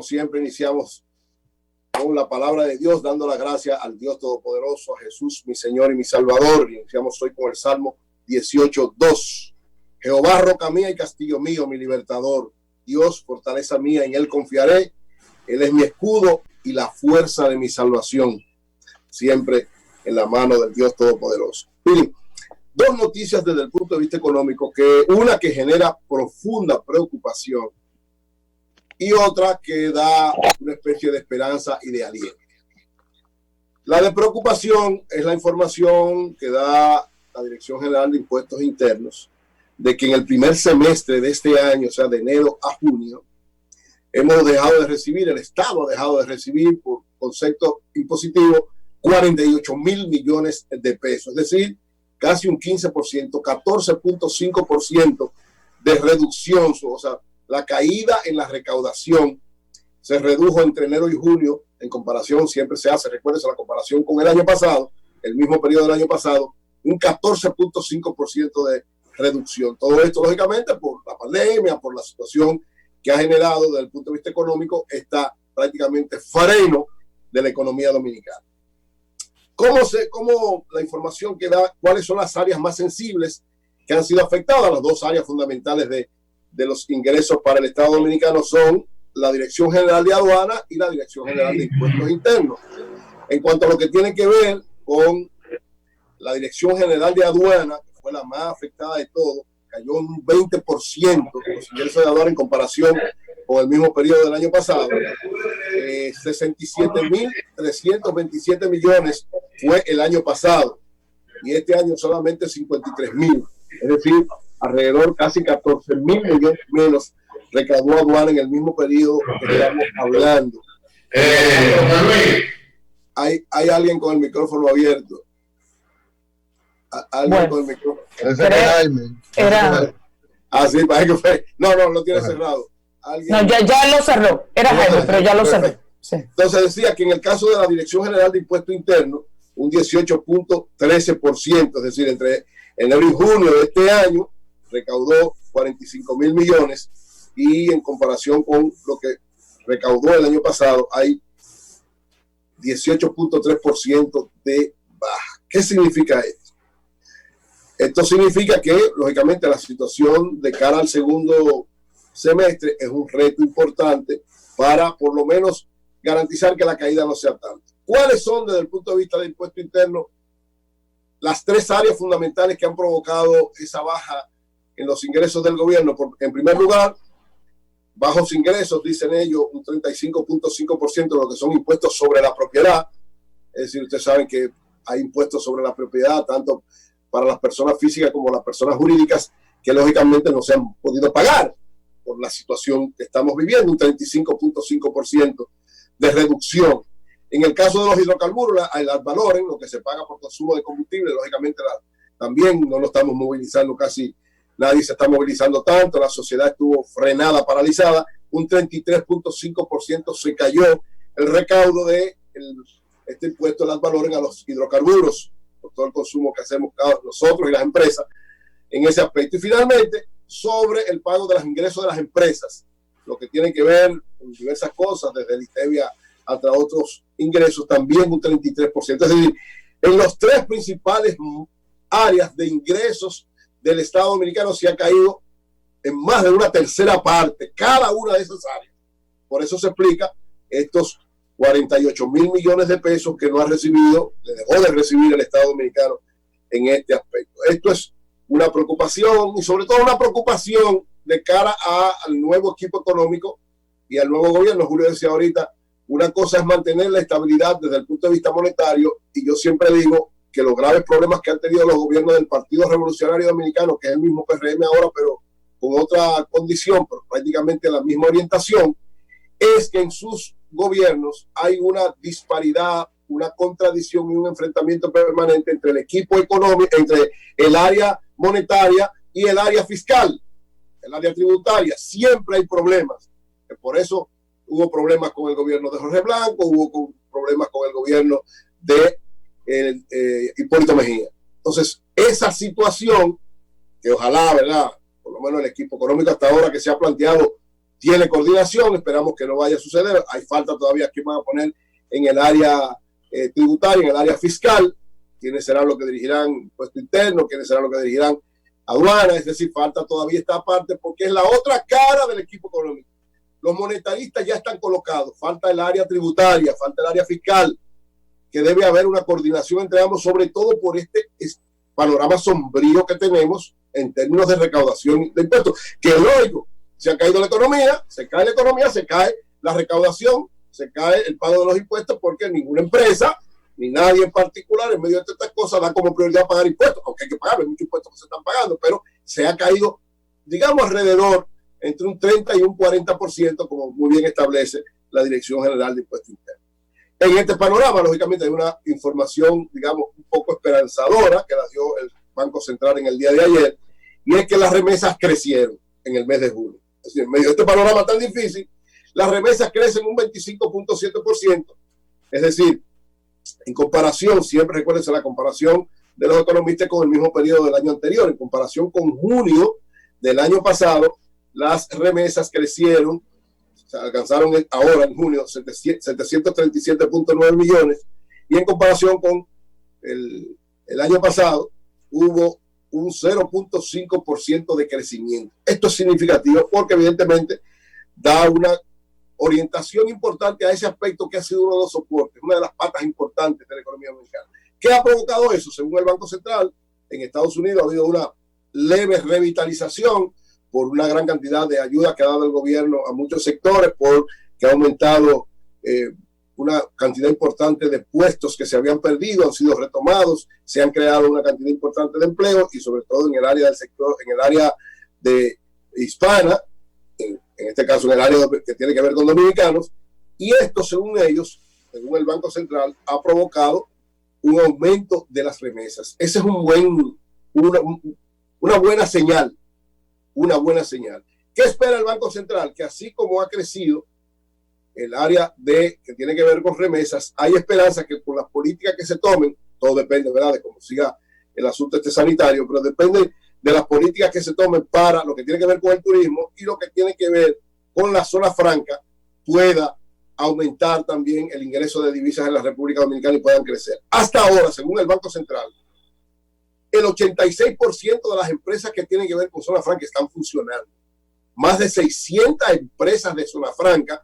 como siempre, iniciamos con la palabra de Dios, dando la gracia al Dios Todopoderoso, a Jesús, mi Señor y mi Salvador. Iniciamos hoy con el Salmo 18:2. Jehová, roca mía y castillo mío, mi libertador. Dios, fortaleza mía, en Él confiaré. Él es mi escudo y la fuerza de mi salvación. Siempre en la mano del Dios Todopoderoso. Miren, dos noticias desde el punto de vista económico, una que genera profunda preocupación y otra que da una especie de esperanza y de aliento. La de preocupación es la información que da la Dirección General de Impuestos Internos de que en el primer semestre de este año, o sea, de enero a junio, hemos dejado de recibir, el Estado ha dejado de recibir por concepto impositivo 48 mil millones de pesos, es decir, casi un 15%, 14.5% de reducción, o sea, la caída en la recaudación se redujo entre enero y junio en comparación, siempre se hace, recuérdense la comparación con el año pasado, el mismo periodo del año pasado, un 14.5% de reducción. Todo esto, lógicamente, por la pandemia, por la situación que ha generado desde el punto de vista económico, está prácticamente freno de la economía dominicana. ¿Cómo la información que da, cuáles son las áreas más sensibles que han sido afectadas? Las dos áreas fundamentales de los ingresos para el Estado Dominicano son la Dirección General de Aduana y la Dirección General de Impuestos Internos. En cuanto a lo que tiene que ver con la Dirección General de Aduana, que fue la más afectada de todo, cayó un 20% los ingresos de aduana en comparación con el mismo periodo del año pasado. 67.327 millones fue el año pasado y este año solamente 53.000, es decir, alrededor casi 14.000 millones menos recaudó aduana en el mismo periodo que estamos hablando. Hay alguien con el micrófono abierto. Alguien con el micrófono. Era. Sí, parece que fue. No, lo tiene cerrado. No, ya lo cerró. Era Jaime, pero ya lo cerró. Sí. Entonces decía que en el caso de la Dirección General de Impuestos Internos, un 18.13%, es decir, entre enero y junio de este año, recaudó 45 mil millones y en comparación con lo que recaudó el año pasado, hay 18.3% de baja. ¿Qué significa esto? Esto significa que, lógicamente, la situación de cara al segundo semestre es un reto importante para, por lo menos, garantizar que la caída no sea tanta. ¿Cuáles son, desde el punto de vista del impuesto interno, las tres áreas fundamentales que han provocado esa baja en los ingresos del gobierno? En primer lugar, bajos ingresos, dicen ellos, un 35.5% de lo que son impuestos sobre la propiedad. Es decir, ustedes saben que hay impuestos sobre la propiedad, tanto para las personas físicas como las personas jurídicas, que lógicamente no se han podido pagar por la situación que estamos viviendo, un 35.5% de reducción. En el caso de los hidrocarburos, el ad valorem, lo que se paga por consumo de combustible, lógicamente también no lo estamos movilizando, casi nadie se está movilizando tanto, la sociedad estuvo frenada, paralizada, un 33.5% se cayó el recaudo de este impuesto del ad valorem a los hidrocarburos, por todo el consumo que hacemos nosotros y las empresas en ese aspecto. Y finalmente, sobre el pago de los ingresos de las empresas, lo que tiene que ver con diversas cosas, desde el ITEVIA hasta otros ingresos, también un 33%. Es decir, en los tres principales áreas de ingresos del Estado Dominicano se ha caído en más de una tercera parte, cada una de esas áreas. Por eso se explica estos 48 mil millones de pesos que no ha recibido, le dejó de recibir el Estado Dominicano en este aspecto. Esto es una preocupación y sobre todo una preocupación de cara al nuevo equipo económico y al nuevo gobierno. Julio decía ahorita, una cosa es mantener la estabilidad desde el punto de vista monetario, y yo siempre digo que los graves problemas que han tenido los gobiernos del Partido Revolucionario Dominicano, que es el mismo PRM ahora, pero con otra condición, pero prácticamente la misma orientación, es que en sus gobiernos hay una disparidad, una contradicción y un enfrentamiento permanente entre el equipo económico, entre el área monetaria y el área fiscal, el área tributaria. Siempre hay problemas. Por eso hubo problemas con el gobierno de Jorge Blanco, hubo problemas con el gobierno de Hipólito Mejía. Entonces, esa situación, que ojalá, ¿verdad?, por lo menos el equipo económico hasta ahora que se ha planteado tiene coordinación, esperamos que no vaya a suceder. Hay falta todavía que van a poner en el área tributaria, en el área fiscal, quiénes serán los que dirigirán impuesto interno, quiénes serán los que dirigirán aduana, es decir, falta todavía esta parte porque es la otra cara del equipo económico. Los monetaristas ya están colocados, falta el área tributaria, falta el área fiscal, que debe haber una coordinación entre ambos, sobre todo por este panorama sombrío que tenemos en términos de recaudación de impuestos, que es lógico, se ha caído la economía, se cae la economía, se cae la recaudación, se cae el pago de los impuestos, porque ninguna empresa, ni nadie en particular, en medio de estas cosas, da como prioridad pagar impuestos, aunque hay que pagar, hay muchos impuestos que se están pagando, pero se ha caído, digamos, alrededor entre un 30 y un 40%, como muy bien establece la Dirección General de Impuestos Internos. En este panorama, lógicamente, hay una información, digamos, un poco esperanzadora que la dio el Banco Central en el día de ayer, y es que las remesas crecieron en el mes de junio. Es decir, en medio de este panorama tan difícil, las remesas crecen un 25.7%. Es decir, en comparación, siempre recuérdense la comparación de los economistas con el mismo periodo del año anterior, en comparación con junio del año pasado, las remesas crecieron, se alcanzaron ahora en junio 737.9 millones, y en comparación con el año pasado hubo un 0.5% de crecimiento. Esto es significativo porque evidentemente da una orientación importante a ese aspecto que ha sido uno de los soportes, una de las patas importantes de la economía dominicana. ¿Qué ha provocado eso? Según el Banco Central, en Estados Unidos ha habido una leve revitalización por una gran cantidad de ayudas que ha dado el gobierno a muchos sectores, porque ha aumentado una cantidad importante de puestos que se habían perdido, han sido retomados, se han creado una cantidad importante de empleos y sobre todo en el área del sector, en el área de hispana, en este caso en el área que tiene que ver con dominicanos, y esto, según ellos, según el Banco Central, ha provocado un aumento de las remesas. Ese es una buena señal, una buena señal. ¿Qué espera el Banco Central? Que así como ha crecido el área que tiene que ver con remesas, hay esperanza que con las políticas que se tomen, todo depende, ¿verdad?, de cómo siga el asunto sanitario, pero depende de las políticas que se tomen para lo que tiene que ver con el turismo y lo que tiene que ver con la zona franca, pueda aumentar también el ingreso de divisas en la República Dominicana y puedan crecer. Hasta ahora, según el Banco Central, el 86% de las empresas que tienen que ver con zona franca están funcionando. Más de 600 empresas de zona franca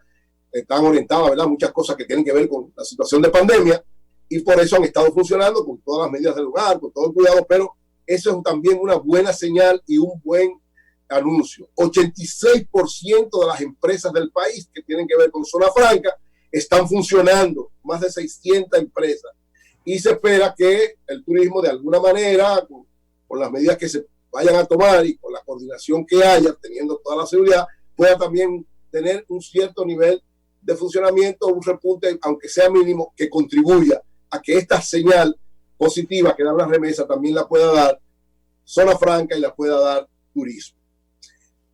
están orientadas, ¿verdad?, muchas cosas que tienen que ver con la situación de pandemia, y por eso han estado funcionando con todas las medidas del lugar, con todo el cuidado, pero eso es también una buena señal y un buen anuncio. 86% de las empresas del país que tienen que ver con zona franca están funcionando, más de 600 empresas, y se espera que el turismo, de alguna manera, con las medidas que se vayan a tomar y con la coordinación que haya, teniendo toda la seguridad, pueda también tener un cierto nivel de funcionamiento, un repunte, aunque sea mínimo, que contribuya a que esta señal positiva que dan las remesas también la pueda dar zona franca y la pueda dar turismo.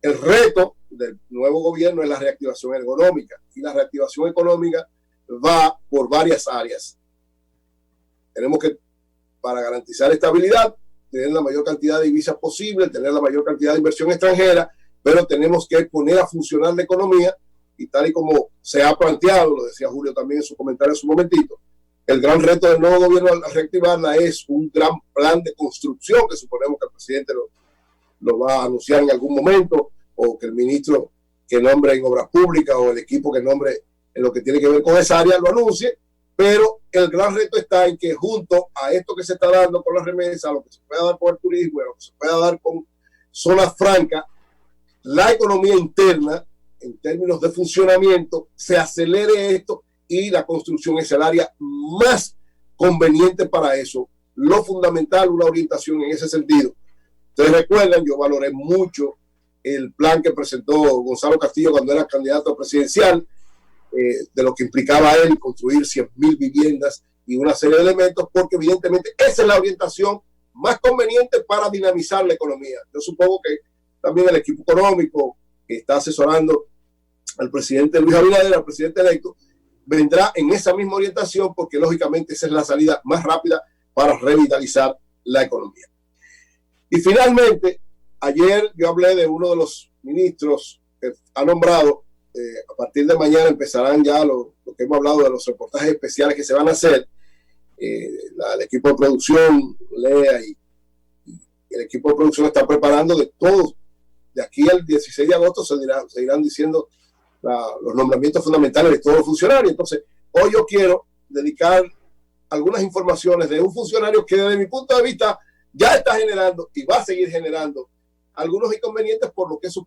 El reto del nuevo gobierno es la reactivación económica, y la reactivación económica va por varias áreas. Tenemos que, para garantizar estabilidad, tener la mayor cantidad de divisas posible, tener la mayor cantidad de inversión extranjera, pero tenemos que poner a funcionar la economía, y tal y como se ha planteado, lo decía Julio también en su comentario hace un momentito, el gran reto del nuevo gobierno al reactivarla es un gran plan de construcción que suponemos que el presidente lo va a anunciar en algún momento, o que el ministro que nombre en obras públicas o el equipo que nombre en lo que tiene que ver con esa área lo anuncie, pero el gran reto está en que junto a esto que se está dando con las remesas, a lo que se pueda dar con el turismo, a lo que se pueda dar con zonas francas, la economía interna, en términos de funcionamiento, se acelere esto, y la construcción es el área más conveniente para eso. Lo fundamental, una orientación en ese sentido. Ustedes recuerdan, yo valoré mucho el plan que presentó Gonzalo Castillo cuando era candidato presidencial, de lo que implicaba él construir 100,000 viviendas y una serie de elementos, porque evidentemente esa es la orientación más conveniente para dinamizar la economía. Yo supongo que también el equipo económico que está asesorando al presidente Luis Abinader, al presidente electo, vendrá en esa misma orientación, porque lógicamente esa es la salida más rápida para revitalizar la economía. Y finalmente, ayer yo hablé de uno de los ministros ha nombrado, a partir de mañana empezarán ya lo que hemos hablado de los reportajes especiales que se van a hacer. El equipo de producción, Lea y el equipo de producción está preparando de todo. De aquí al 16 de agosto se irán diciendo los nombramientos fundamentales de todos los funcionarios. Entonces, hoy yo quiero dedicar algunas informaciones de un funcionario que desde mi punto de vista ya está generando y va a seguir generando algunos inconvenientes por lo que son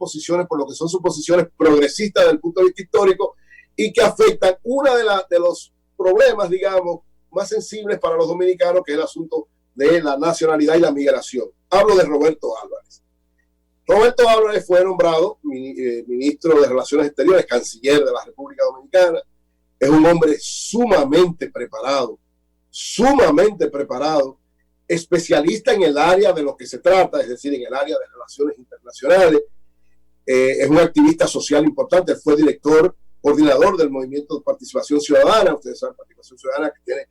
sus posiciones progresistas desde el punto de vista histórico y que afectan una de los problemas, digamos, más sensibles para los dominicanos, que es el asunto de la nacionalidad y la migración. Hablo de Roberto Álvarez. Roberto Álvarez fue nombrado ministro de Relaciones Exteriores, canciller de la República Dominicana. Es un hombre sumamente preparado, especialista en el área de lo que se trata, es decir, en el área de relaciones internacionales. Es un activista social importante, fue coordinador del Movimiento de Participación Ciudadana. Ustedes saben, Participación Ciudadana, que tiene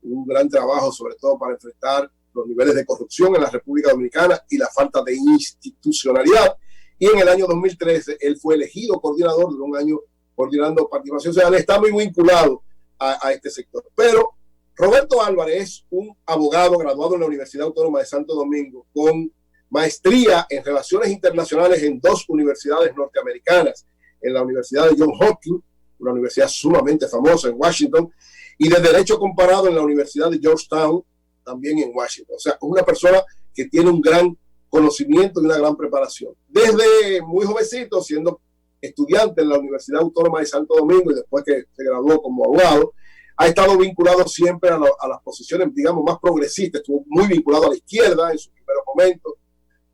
un gran trabajo, sobre todo para enfrentar los niveles de corrupción en la República Dominicana y la falta de institucionalidad. Y en el año 2013 él fue elegido coordinador de un año coordinando Participación Ciudadana. Está muy vinculado a este sector. Pero Roberto Álvarez es un abogado graduado en la Universidad Autónoma de Santo Domingo con maestría en Relaciones Internacionales en 2 universidades norteamericanas, en la Universidad de Johns Hopkins, una universidad sumamente famosa en Washington, y de Derecho Comparado en la Universidad de Georgetown, también en Washington. O sea, una persona que tiene un gran conocimiento y una gran preparación. Desde muy jovencito, siendo estudiante en la Universidad Autónoma de Santo Domingo y después que se graduó como abogado, ha estado vinculado siempre a las posiciones, digamos, más progresistas. Estuvo muy vinculado a la izquierda en sus primeros momentos.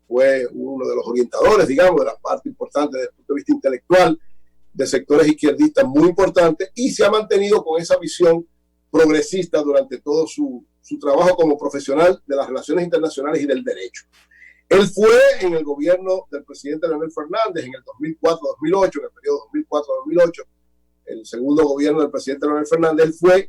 Fue uno de los orientadores, digamos, de la parte importante desde el punto de vista intelectual de sectores izquierdistas muy importantes, y se ha mantenido con esa visión progresista durante todo su trabajo como profesional de las relaciones internacionales y del derecho. Él fue en el gobierno del presidente Leonel Fernández en el 2004-2008, en el periodo 2004-2008, el segundo gobierno del presidente Leonel Fernández. Él fue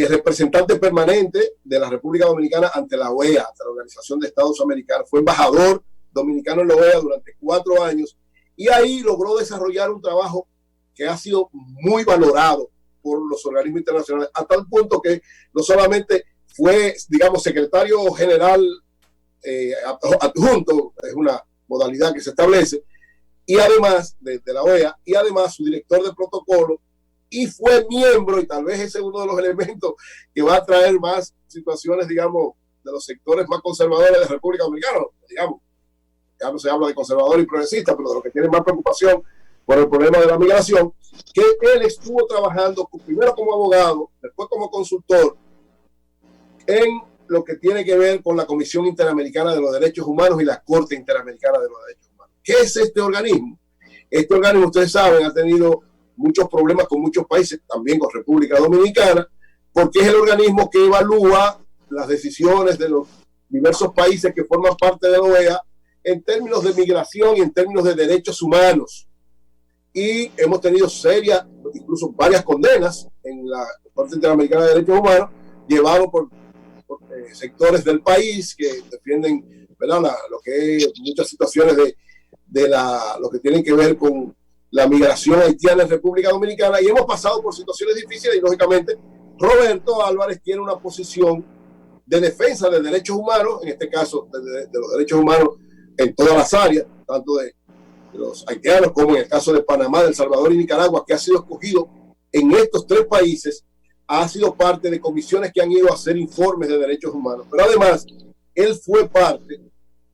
representante permanente de la República Dominicana ante la OEA, ante la Organización de Estados Americanos. Fue embajador dominicano en la OEA durante 4 años y ahí logró desarrollar un trabajo que ha sido muy valorado por los organismos internacionales, a tal punto que no solamente fue, digamos, secretario general adjunto, es una modalidad que se establece, y además de la OEA, y además su director de protocolo, y fue miembro, y tal vez ese es uno de los elementos que va a traer más situaciones, digamos, de los sectores más conservadores de la República Dominicana, digamos, ya no se habla de conservador y progresista, pero de los que tienen más preocupación por el problema de la migración, que él estuvo trabajando primero como abogado, después como consultor, en lo que tiene que ver con la Comisión Interamericana de los Derechos Humanos y la Corte Interamericana de los Derechos Humanos. ¿Qué es este organismo? Este organismo, ustedes saben, ha tenido muchos problemas con muchos países, también con República Dominicana, porque es el organismo que evalúa las decisiones de los diversos países que forman parte de la OEA en términos de migración y en términos de derechos humanos. Y hemos tenido serias, incluso varias condenas en la Corte Interamericana de Derechos Humanos, llevado por sectores del país que defienden, ¿verdad?, lo que es muchas situaciones de lo que tienen que ver con la migración haitiana en República Dominicana, y hemos pasado por situaciones difíciles y lógicamente Roberto Álvarez tiene una posición de defensa de derechos humanos, en este caso de los derechos humanos en todas las áreas, tanto de los haitianos como en el caso de Panamá, de El Salvador y Nicaragua, que ha sido escogido en estos 3 países, ha sido parte de comisiones que han ido a hacer informes de derechos humanos. Pero además, él fue parte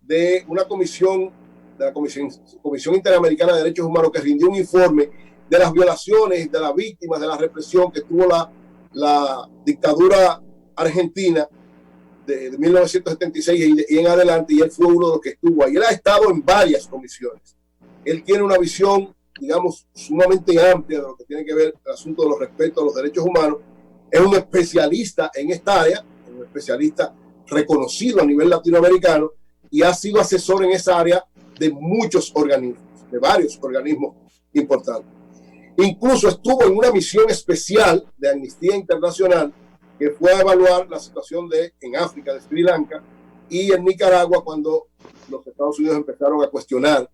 de una comisión, de la Comisión Interamericana de Derechos Humanos, que rindió un informe de las violaciones, de las víctimas, de la represión que tuvo la dictadura argentina de 1976 y en adelante, y él fue uno de los que estuvo ahí. Él ha estado en varias comisiones. Él tiene una visión, digamos, sumamente amplia de lo que tiene que ver el asunto de los respetos a los derechos humanos. Es un especialista en esta área, un especialista reconocido a nivel latinoamericano, y ha sido asesor en esa área de muchos organismos, de varios organismos importantes. Incluso estuvo en una misión especial de Amnistía Internacional que fue a evaluar la situación en África, de Sri Lanka y en Nicaragua, cuando los Estados Unidos empezaron a cuestionar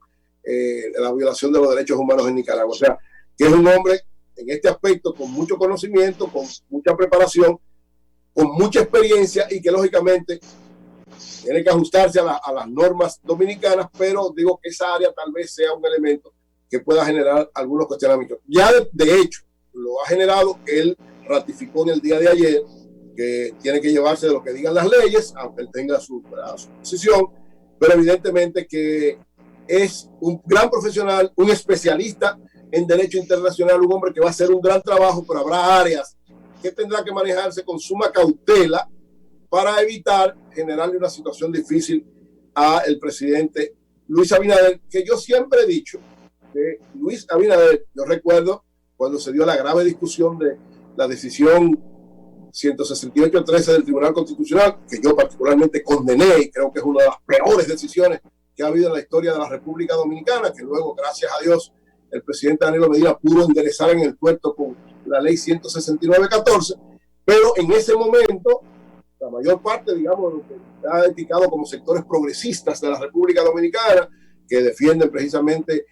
la violación de los derechos humanos en Nicaragua. O sea, que es un hombre en este aspecto con mucho conocimiento, con mucha preparación, con mucha experiencia y que lógicamente tiene que ajustarse a las normas dominicanas, pero digo que esa área tal vez sea un elemento que pueda generar algunos cuestionamientos. Ya de hecho lo ha generado. Él ratificó en el día de ayer que tiene que llevarse de lo que digan las leyes, aunque él tenga su posición, pero evidentemente que es un gran profesional, un especialista en derecho internacional, un hombre que va a hacer un gran trabajo, pero habrá áreas que tendrá que manejarse con suma cautela para evitar generarle una situación difícil al presidente Luis Abinader, que yo siempre he dicho que Luis Abinader, yo recuerdo cuando se dio la grave discusión de la decisión 168-13 del Tribunal Constitucional, que yo particularmente condené y creo que es una de las peores decisiones que ha habido en la historia de la República Dominicana, que luego, gracias a Dios, el presidente Danilo Medina pudo enderezar en el puerto con la ley 169-14, pero en ese momento, la mayor parte, digamos, de lo que está indicado como sectores progresistas de la República Dominicana, que defienden precisamente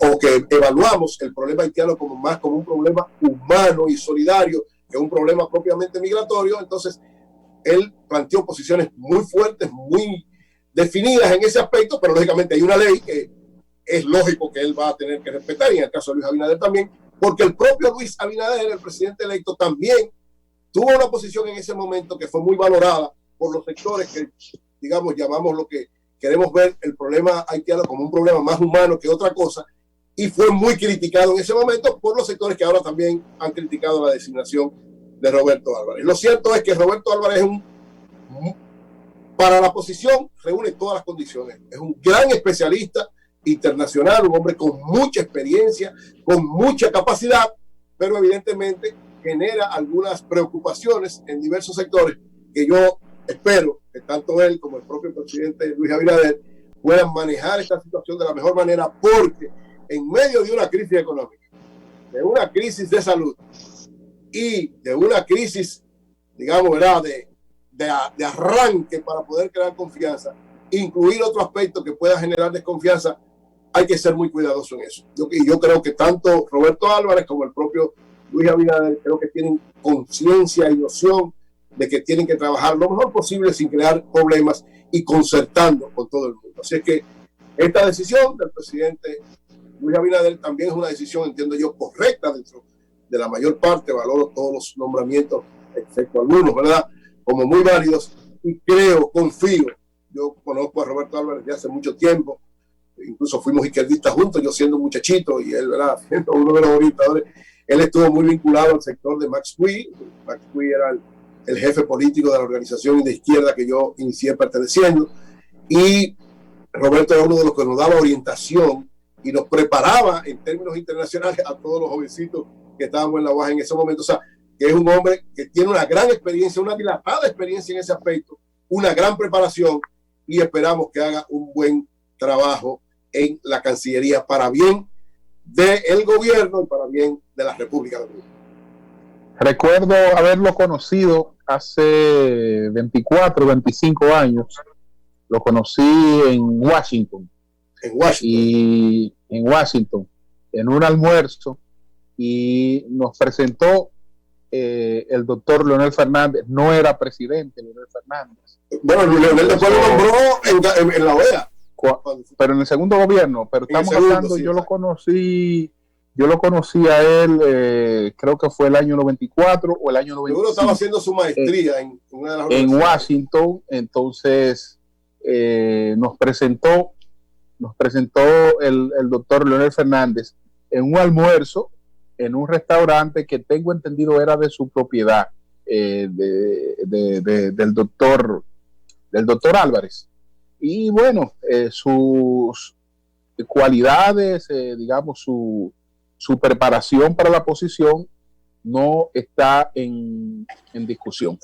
o que evaluamos el problema haitiano como más como un problema humano y solidario que un problema propiamente migratorio. Entonces, él planteó posiciones muy fuertes, muy definidas en ese aspecto, pero lógicamente hay una ley que es lógico que él va a tener que respetar, y en el caso de Luis Abinader también, porque el propio Luis Abinader, el presidente electo, también tuvo una posición en ese momento que fue muy valorada por los sectores que, digamos, llamamos lo que queremos ver el problema haitiano como un problema más humano que otra cosa, y fue muy criticado en ese momento por los sectores que ahora también han criticado la designación de Roberto Álvarez. Lo cierto es que Roberto Álvarez es para la posición reúne todas las condiciones. Es un gran especialista internacional, un hombre con mucha experiencia, con mucha capacidad, pero evidentemente genera algunas preocupaciones en diversos sectores que yo espero que tanto él como el propio presidente Luis Abinader puedan manejar esta situación de la mejor manera, porque en medio de una crisis económica, de una crisis de salud y de una crisis, digamos, ¿verdad?, de arranque para poder crear confianza, incluir otro aspecto que pueda generar desconfianza, hay que ser muy cuidadoso en eso. Yo creo que tanto Roberto Álvarez como el propio Luis Abinader creo que tienen conciencia y noción de que tienen que trabajar lo mejor posible sin crear problemas y concertando con todo el mundo. Así es que esta decisión del presidente Luis Abinader también es una decisión, entiendo yo, correcta dentro de la mayor parte. Valoro todos los nombramientos, excepto algunos, ¿verdad?, como muy válidos, y creo, confío. Yo conozco a Roberto Álvarez de hace mucho tiempo, incluso fuimos izquierdistas juntos, yo siendo un muchachito y él, ¿verdad?, siendo uno de los orientadores. Él estuvo muy vinculado al sector de Max Cui. Max Cui era el jefe político de la organización de izquierda que yo inicié perteneciendo, y Roberto era uno de los que nos daba orientación y nos preparaba en términos internacionales a todos los jovencitos que estábamos en la UAS en ese momento. O sea, que es un hombre que tiene una gran experiencia, una dilatada experiencia en ese aspecto, una gran preparación, y esperamos que haga un buen trabajo en la Cancillería para bien del gobierno y para bien de la República Dominicana. Recuerdo haberlo conocido hace 24, 25 años. Lo conocí en Washington. En un almuerzo, y nos presentó el doctor Leonel Fernández. No era presidente Leonel Fernández. Bueno, Leonel después lo nombró en la OEA. Pero en el segundo gobierno. Pero estamos hablando, sí, yo lo conocí a él, creo que fue el año 94 o el año 95. Seguro estaba haciendo su maestría en una de las en Washington. Entonces nos presentó el doctor Leonel Fernández en un almuerzo en un restaurante que tengo entendido era de su propiedad, del doctor Álvarez. Y bueno, sus cualidades, digamos, su preparación para la posición no está en discusión.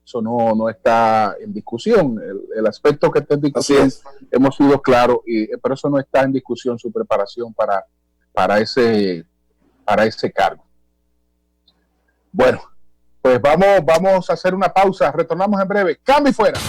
Eso no está en discusión. El aspecto que está en discusión, hemos sido claros, pero eso no está en discusión, su preparación para ese cargo. Bueno, pues vamos a hacer una pausa. Retornamos en breve. Cambio y fuera.